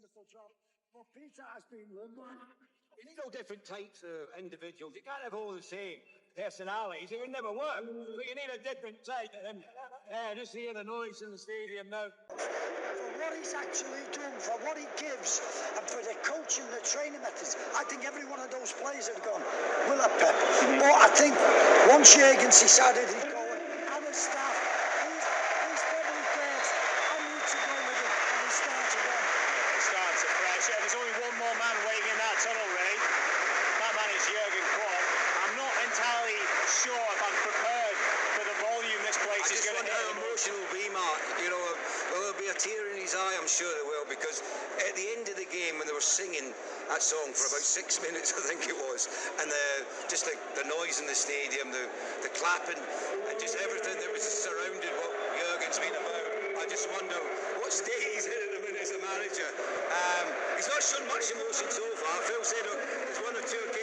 wonderful job. But Peter has been wonderful. You need all different types of individuals. You can't have all the same personalities. It would never work. But you need a different type. And just hear the noise in the stadium now. For what he's actually done, for what he gives, and for the coaching, the training methods, I think every one of those players had gone, we'll have Pep. But I think once Jurgen's decided he's going, and his staff, he's probably thought, I need to go with it, and he starts again. Starts afresh. Yeah, there's only one more man waiting in that tunnel, Ray. That man is Jurgen Klopp. I'm not entirely sure if I'm prepared for the volume this place is going to hit. How emotional will be, Mark. You know, will there be a tear in his eye? I'm sure there will, because at the end of the game, when they were singing that song for about 6 minutes, I think it was, and just the noise in the stadium, the clapping, and just everything that was surrounded what Jurgen's been about, I just wonder what state he's in at the minute as a manager. He's not shown much emotion so far. Phil said there's one or two occasions